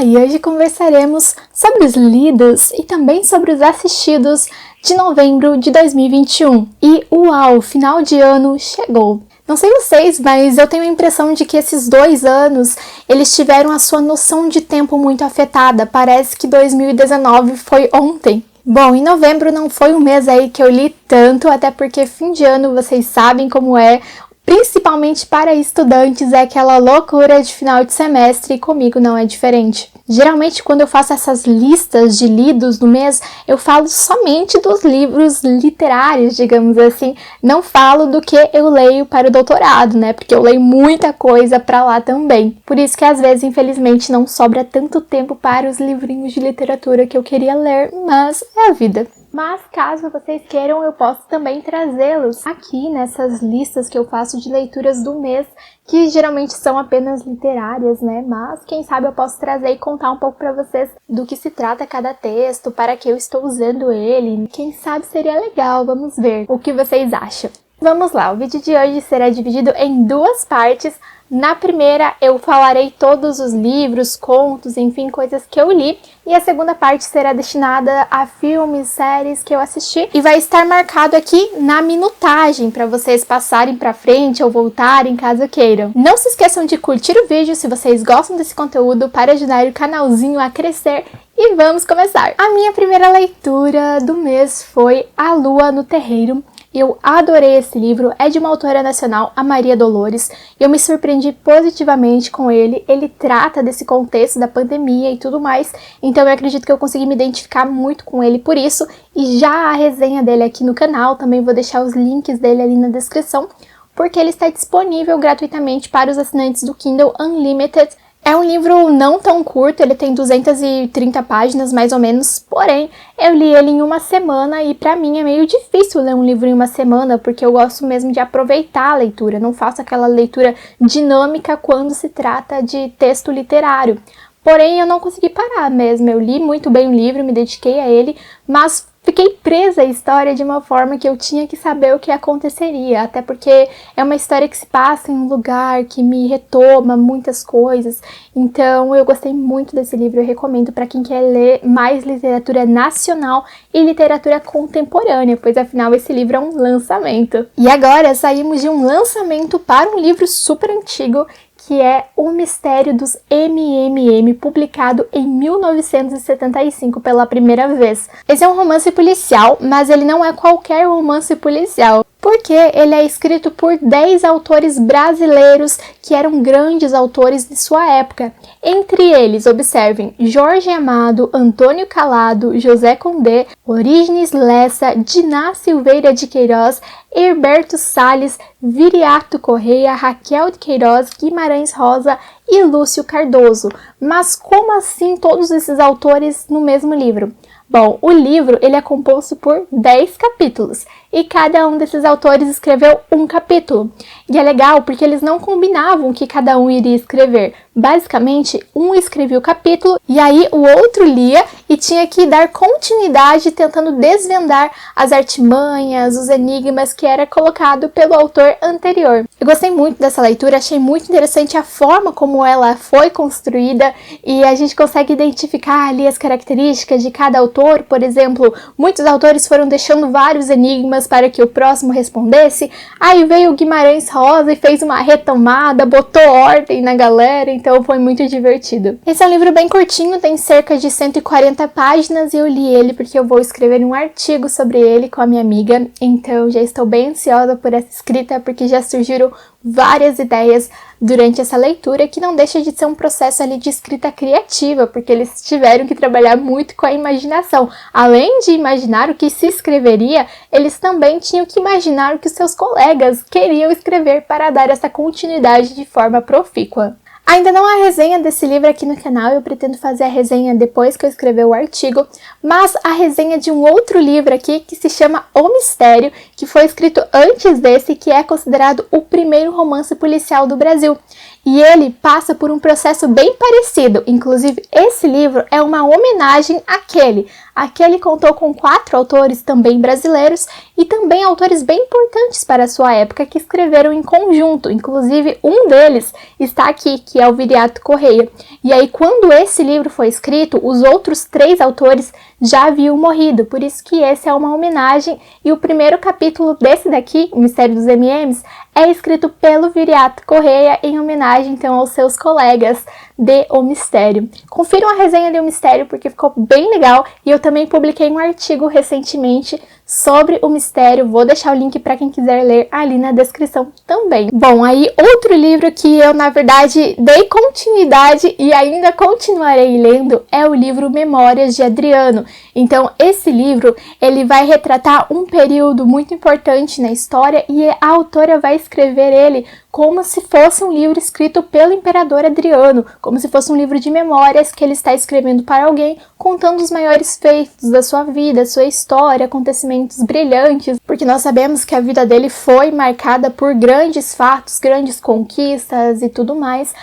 e hoje conversaremos sobre os lidos e também sobre os assistidos de novembro de 2021. E uau, final de ano chegou! Não sei vocês, mas eu tenho a impressão de que esses 2 anos, eles tiveram a sua noção de tempo muito afetada. Parece que 2019 foi ontem. Bom, em novembro não foi um mês aí que eu li tanto, até porque fim de ano vocês sabem como é. Principalmente para estudantes, é aquela loucura de final de semestre e comigo não é diferente. Geralmente, quando eu faço essas listas de lidos no mês, eu falo somente dos livros literários, digamos assim. Não falo do que eu leio para o doutorado, né? Porque eu leio muita coisa para lá também. Por isso que às vezes, infelizmente, não sobra tanto tempo para os livrinhos de literatura que eu queria ler, mas é a vida. Mas caso vocês queiram, eu posso também trazê-los aqui nessas listas que eu faço de leituras do mês, que geralmente são apenas literárias, né? Mas quem sabe eu posso trazer e contar um pouco para vocês do que se trata cada texto, para que eu estou usando ele. Quem sabe seria legal, vamos ver o que vocês acham. Vamos lá, o vídeo de hoje será dividido em 2 partes. Na primeira eu falarei todos os livros, contos, enfim, coisas que eu li. E a segunda parte será destinada a filmes, séries que eu assisti. E vai estar marcado aqui na minutagem, para vocês passarem para frente ou voltarem caso queiram. Não se esqueçam de curtir o vídeo se vocês gostam desse conteúdo para ajudar o canalzinho a crescer. E vamos começar! A minha primeira leitura do mês foi A Lua no Terreiro. Eu adorei esse livro, é de uma autora nacional, a Maria Dolores. Eu me surpreendi positivamente com ele. Ele trata desse contexto da pandemia e tudo mais, então eu acredito que eu consegui me identificar muito com ele por isso. E já a resenha dele aqui no canal, também vou deixar os links dele ali na descrição, porque ele está disponível gratuitamente para os assinantes do Kindle Unlimited. É um livro não tão curto, ele tem 230 páginas mais ou menos, porém eu li ele em uma semana e pra mim é meio difícil ler um livro em uma semana, porque eu gosto mesmo de aproveitar a leitura, não faço aquela leitura dinâmica quando se trata de texto literário. Porém eu não consegui parar mesmo, eu li muito bem o livro, me dediquei a ele, mas fiquei presa à história de uma forma que eu tinha que saber o que aconteceria, até porque é uma história que se passa em um lugar que me retoma muitas coisas, então eu gostei muito desse livro, eu recomendo para quem quer ler mais literatura nacional e literatura contemporânea, pois afinal esse livro é um lançamento. E agora saímos de um lançamento para um livro super antigo, que é O Mistério dos MMM, publicado em 1975 pela primeira vez. Esse é um romance policial, mas ele não é qualquer romance policial, porque ele é escrito por 10 autores brasileiros que eram grandes autores de sua época. Entre eles, observem, Jorge Amado, Antônio Calado, José Condé, Orígenes Lessa, Diná Silveira de Queiroz, Herberto Salles, Viriato Correia, Raquel de Queiroz, Guimarães Rosa e Lúcio Cardoso. Mas como assim todos esses autores no mesmo livro? Bom, o livro ele é composto por 10 capítulos e cada um desses autores escreveu um capítulo. E é legal porque eles não combinavam o que cada um iria escrever. Basicamente, um escrevia o capítulo e aí o outro lia e tinha que dar continuidade tentando desvendar as artimanhas, os enigmas que era colocado pelo autor anterior. Eu gostei muito dessa leitura, achei muito interessante a forma como ela foi construída e a gente consegue identificar ali as características de cada autor. Por exemplo, muitos autores foram deixando vários enigmas para que o próximo respondesse. Aí veio o Guimarães Rosa e fez uma retomada, botou ordem na galera, então foi muito divertido. Esse é um livro bem curtinho, tem cerca de 140 páginas e eu li ele porque eu vou escrever um artigo sobre ele com a minha amiga, então já estou bem ansiosa por essa escrita porque já surgiram várias ideias durante essa leitura, que não deixa de ser um processo ali de escrita criativa, porque eles tiveram que trabalhar muito com a imaginação. Além de imaginar o que se escreveria, eles também tinham que imaginar o que os seus colegas queriam escrever para dar essa continuidade de forma profícua. Ainda não há resenha desse livro aqui no canal, eu pretendo fazer a resenha depois que eu escrever o artigo, mas a resenha de um outro livro aqui que se chama O Mistério, que foi escrito antes desse, que é considerado o primeiro romance policial do Brasil. E ele passa por um processo bem parecido. Inclusive, esse livro é uma homenagem àquele. Aquele contou com 4 autores também brasileiros e também autores bem importantes para a sua época que escreveram em conjunto. Inclusive, um deles está aqui, que é o Viriato Correia. E aí, quando esse livro foi escrito, os outros 3 autores já haviam morrido. Por isso que esse é uma homenagem. E o primeiro capítulo desse daqui, O Mistério dos M&M's, é escrito pelo Viriato Correia em homenagem, então, aos seus colegas de O Mistério. Confiram a resenha de O Mistério porque ficou bem legal e eu também publiquei um artigo recentemente sobre O Mistério. Vou deixar o link para quem quiser ler ali na descrição também. Bom, aí outro livro que eu, na verdade, dei continuidade e ainda continuarei lendo é o livro Memórias de Adriano. Então, esse livro, ele vai retratar um período muito importante na história e a autora vai escrever ele como se fosse um livro escrito pelo imperador Adriano, como se fosse um livro de memórias que ele está escrevendo para alguém, contando os maiores feitos da sua vida, sua história, acontecimentos brilhantes, porque nós sabemos que a vida dele foi marcada por grandes fatos, grandes conquistas e tudo mais.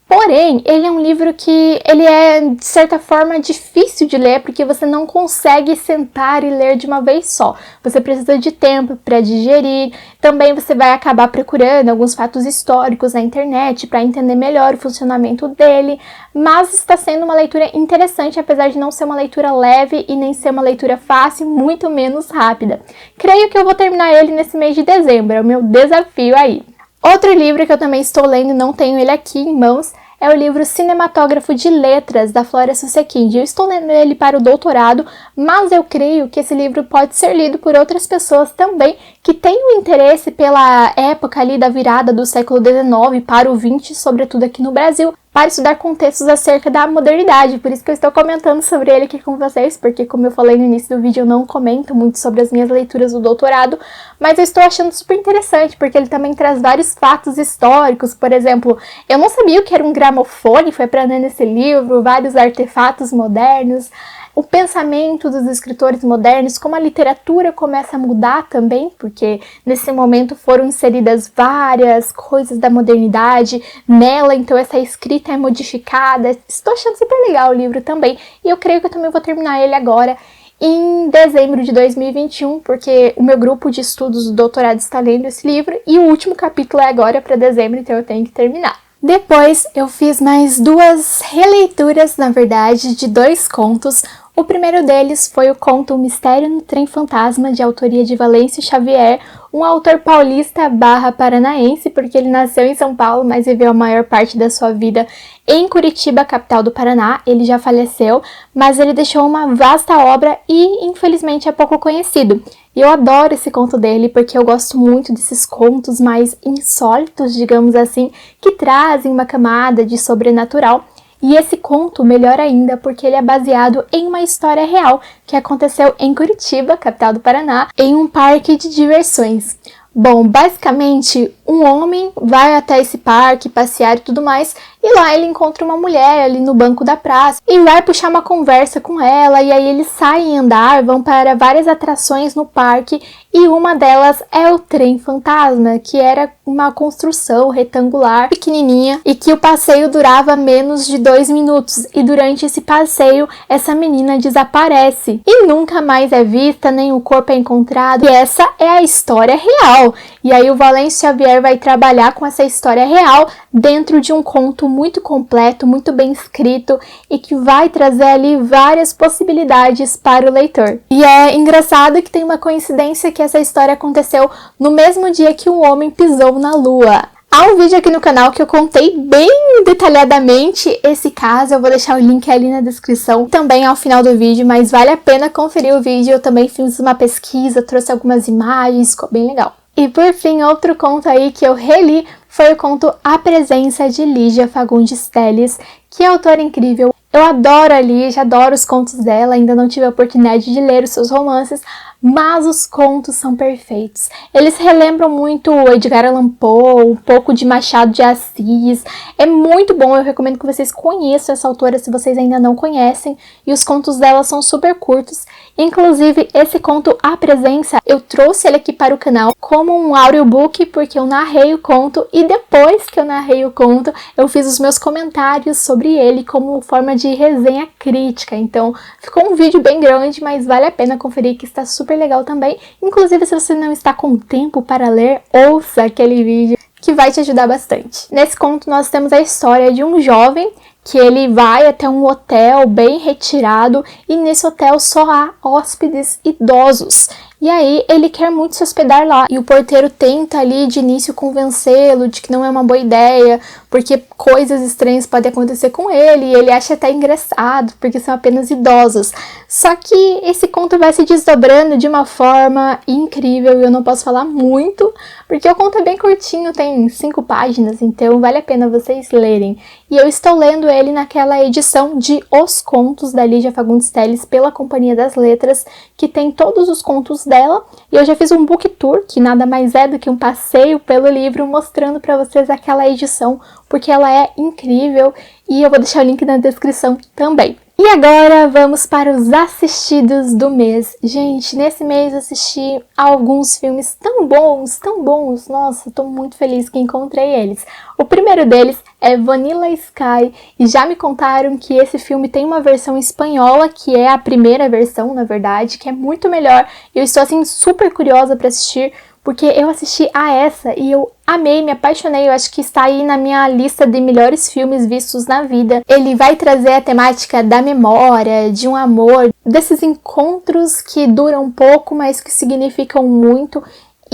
Porém, ele é um livro que ele é, de certa forma, difícil de ler, porque você não consegue sentar e ler de uma vez só. Você precisa de tempo para digerir. Também você vai acabar procurando alguns fatos históricos na internet para entender melhor o funcionamento dele. Mas está sendo uma leitura interessante, apesar de não ser uma leitura leve e nem ser uma leitura fácil, muito menos rápida. Creio que eu vou terminar ele nesse mês de dezembro, é o meu desafio aí. Outro livro que eu também estou lendo, não tenho ele aqui em mãos, é o livro Cinematógrafo de Letras, da Flória Susequinde. Eu estou lendo ele para o doutorado, mas eu creio que esse livro pode ser lido por outras pessoas também que tenham interesse pela época ali da virada do século XIX para o XX, sobretudo aqui no Brasil, para estudar contextos acerca da modernidade. Por isso que eu estou comentando sobre ele aqui com vocês, porque como eu falei no início do vídeo, eu não comento muito sobre as minhas leituras do doutorado, mas eu estou achando super interessante, porque ele também traz vários fatos históricos. Por exemplo, eu não sabia o que era um gramofone, foi aprendendo nesse livro, vários artefatos modernos, o pensamento dos escritores modernos, como a literatura começa a mudar também, porque nesse momento foram inseridas várias coisas da modernidade nela, então essa escrita é modificada. Estou achando super legal o livro também, e eu creio que eu também vou terminar ele agora em dezembro de 2021, porque o meu grupo de estudos do doutorado está lendo esse livro, e o último capítulo é agora para dezembro, então eu tenho que terminar. Depois eu fiz mais 2 releituras, na verdade, de 2 contos. O primeiro deles foi o conto O Mistério no Trem Fantasma, de autoria de Valêncio Xavier, um autor paulista / paranaense, porque ele nasceu em São Paulo, mas viveu a maior parte da sua vida em Curitiba, capital do Paraná. Ele já faleceu, mas ele deixou uma vasta obra e, infelizmente, é pouco conhecido. E eu adoro esse conto dele, porque eu gosto muito desses contos mais insólitos, digamos assim, que trazem uma camada de sobrenatural. E esse conto, melhor ainda, porque ele é baseado em uma história real que aconteceu em Curitiba, capital do Paraná, em um parque de diversões. Bom, basicamente, um homem vai até esse parque, passear e tudo mais, e lá ele encontra uma mulher ali no banco da praça e vai puxar uma conversa com ela, e aí eles saem andar, vão para várias atrações no parque, e uma delas é o trem fantasma, que era uma construção retangular, pequenininha, e que o passeio durava menos de 2 minutos, e durante esse passeio, essa menina desaparece, e nunca mais é vista, nem o corpo é encontrado, e essa é a história real. E aí o Valêncio Xavier vai trabalhar com essa história real dentro de um conto muito completo, muito bem escrito e que vai trazer ali várias possibilidades para o leitor. E é engraçado que tem uma coincidência que essa história aconteceu no mesmo dia que um homem pisou na Lua. Há um vídeo aqui no canal que eu contei bem detalhadamente esse caso, eu vou deixar o link ali na descrição, também ao final do vídeo, mas vale a pena conferir o vídeo. Eu também fiz uma pesquisa, trouxe algumas imagens, ficou bem legal. E por fim, outro conto aí que eu reli foi o conto A Presença, de Lígia Fagundes Telles, que é autora incrível. Eu adoro a Lígia, adoro os contos dela, ainda não tive a oportunidade de ler os seus romances, mas os contos são perfeitos. Eles relembram muito Edgar Allan Poe, um pouco de Machado de Assis. É muito bom, eu recomendo que vocês conheçam essa autora se vocês ainda não conhecem. E os contos dela são super curtos. Inclusive, esse conto A Presença, eu trouxe ele aqui para o canal como um audiobook, porque eu narrei o conto e depois que eu narrei o conto, eu fiz os meus comentários sobre ele como forma de resenha crítica. Então, ficou um vídeo bem grande, mas vale a pena conferir que está super legal também. Inclusive, se você não está com tempo para ler, ouça aquele vídeo que vai te ajudar bastante. Nesse conto, nós temos a história de um jovem que ele vai até um hotel bem retirado e nesse hotel só há hóspedes idosos. E aí ele quer muito se hospedar lá e o porteiro tenta ali de início convencê-lo de que não é uma boa ideia, porque coisas estranhas podem acontecer com ele e ele acha até engraçado, porque são apenas idosos. Só que esse conto vai se desdobrando de uma forma incrível e eu não posso falar muito, porque o conto é bem curtinho, tem 5 páginas, então vale a pena vocês lerem. E eu estou lendo ele naquela edição de Os Contos da Lígia Fagundes Telles pela Companhia das Letras, que tem todos os contos dela, e eu já fiz um book tour, que nada mais é do que um passeio pelo livro, mostrando para vocês aquela edição, porque ela é incrível, e eu vou deixar o link na descrição também. E agora vamos para os assistidos do mês. Gente, nesse mês eu assisti alguns filmes tão bons, nossa, tô muito feliz que encontrei eles. O primeiro deles é Vanilla Sky, e já me contaram que esse filme tem uma versão espanhola, que é a primeira versão, na verdade, que é muito melhor. Eu estou, assim, super curiosa para assistir, porque eu assisti a essa e eu amei, me apaixonei, eu acho que está aí na minha lista de melhores filmes vistos na vida. Ele vai trazer a temática da memória, de um amor, desses encontros que duram pouco, mas que significam muito.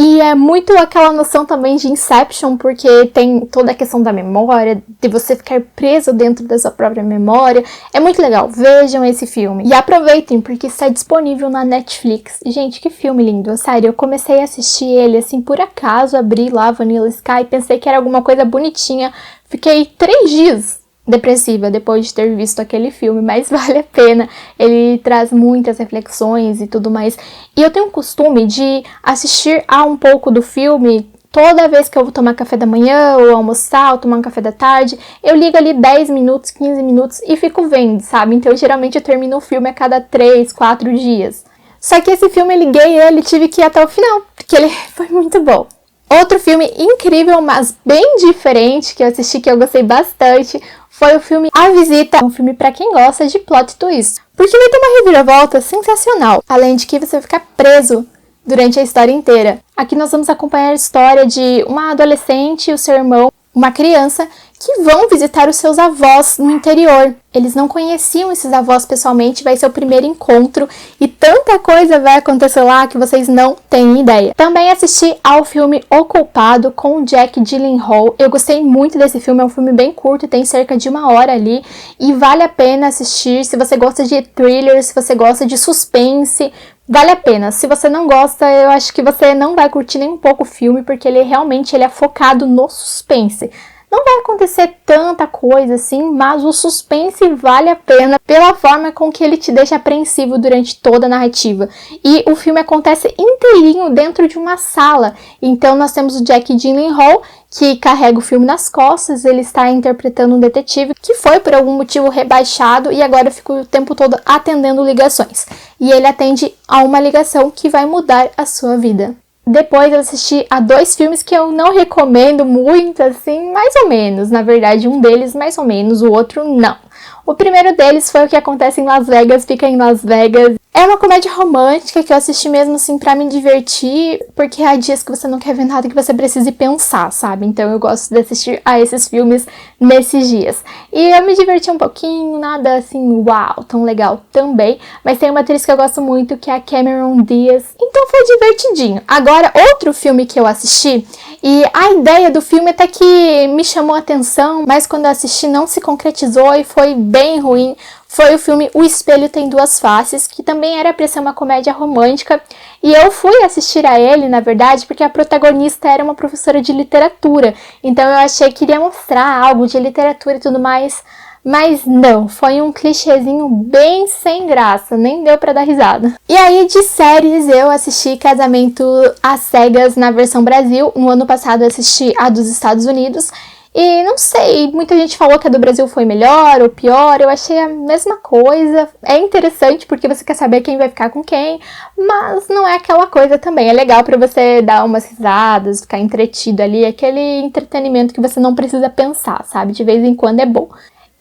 E é muito aquela noção também de Inception, porque tem toda a questão da memória, de você ficar preso dentro da sua própria memória. É muito legal, vejam esse filme. E aproveitem, porque está disponível na Netflix. Gente, que filme lindo, sério, eu comecei a assistir ele, assim, por acaso, abri lá Vanilla Sky, pensei que era alguma coisa bonitinha. Fiquei 3 dias depressiva depois de ter visto aquele filme, mas vale a pena, ele traz muitas reflexões e tudo mais. E eu tenho o costume de assistir a um pouco do filme toda vez que eu vou tomar café da manhã, ou almoçar, ou tomar um café da tarde, eu ligo ali 10 minutos, 15 minutos e fico vendo, sabe? Então geralmente eu termino o filme a cada 3, 4 dias. Só que esse filme eu liguei ele, tive que ir até o final, porque ele foi muito bom. Outro filme incrível, mas bem diferente, que eu assisti, que eu gostei bastante, foi o filme A Visita, um filme pra quem gosta de plot twist, porque vai ter uma reviravolta sensacional, além de que você vai ficar preso durante a história inteira. Aqui nós vamos acompanhar a história de uma adolescente e o seu irmão, uma criança, que vão visitar os seus avós no interior. Eles não conheciam esses avós pessoalmente, vai ser o primeiro encontro e tanta coisa vai acontecer lá que vocês não têm ideia. Também assisti ao filme O Culpado com o Jake Gyllenhaal. Eu gostei muito desse filme, é um filme bem curto, tem cerca de 1 hora ali e vale a pena assistir se você gosta de thriller, se você gosta de suspense. Vale a pena. Se você não gosta, eu acho que você não vai curtir nem um pouco o filme, porque ele realmente é focado no suspense. Não vai acontecer tanta coisa assim, mas o suspense vale a pena pela forma com que ele te deixa apreensivo durante toda a narrativa. E o filme acontece inteirinho dentro de uma sala. Então nós temos o Jake Gyllenhaal, que carrega o filme nas costas, ele está interpretando um detetive que foi por algum motivo rebaixado e agora fica o tempo todo atendendo ligações. E ele atende a uma ligação que vai mudar a sua vida. Depois eu assisti a 2 filmes que eu não recomendo muito, assim, mais ou menos. Na verdade, um deles mais ou menos, o outro não. O primeiro deles foi O que Acontece em Las Vegas, Fica em Las Vegas. É uma comédia romântica que eu assisti mesmo assim pra me divertir, porque há dias que você não quer ver nada que você precise pensar, sabe? Então eu gosto de assistir a esses filmes nesses dias. E eu me diverti um pouquinho, nada assim, uau, tão legal também. Mas tem uma atriz que eu gosto muito, que é a Cameron Diaz. Então foi divertidinho. Agora, outro filme que eu assisti, e a ideia do filme até que me chamou a atenção, mas quando eu assisti não se concretizou e foi bem ruim. Foi o filme O Espelho Tem Duas Faces, que também era pra ser uma comédia romântica. E eu fui assistir a ele, na verdade, porque a protagonista era uma professora de literatura. Então eu achei que iria mostrar algo de literatura e tudo mais. Mas não, foi um clichêzinho bem sem graça, nem deu pra dar risada. E aí, de séries, eu assisti Casamento às Cegas na versão Brasil. No ano passado eu assisti a dos Estados Unidos. E não sei, muita gente falou que a do Brasil foi melhor ou pior, eu achei a mesma coisa. É interessante porque você quer saber quem vai ficar com quem, mas não é aquela coisa também. É legal pra você dar umas risadas, ficar entretido ali, aquele entretenimento que você não precisa pensar, sabe? De vez em quando é bom.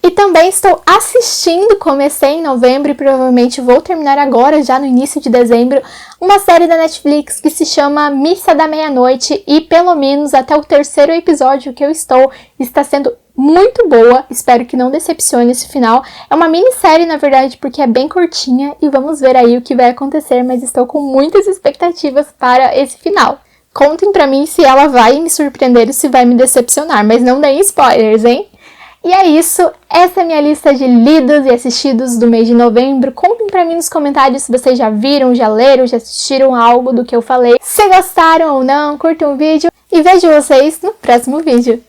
E também estou assistindo, comecei em novembro e provavelmente vou terminar agora, já no início de dezembro, uma série da Netflix que se chama Missa da Meia-Noite e pelo menos até o 3º episódio que eu estou, está sendo muito boa, espero que não decepcione esse final. É uma minissérie, na verdade, porque é bem curtinha e vamos ver aí o que vai acontecer, mas estou com muitas expectativas para esse final. Contem pra mim se ela vai me surpreender ou se vai me decepcionar, mas não deem spoilers, hein? E é isso, essa é a minha lista de lidos e assistidos do mês de novembro. Contem pra mim nos comentários se vocês já viram, já leram, já assistiram algo do que eu falei. Se gostaram ou não, curtam o vídeo e vejo vocês no próximo vídeo.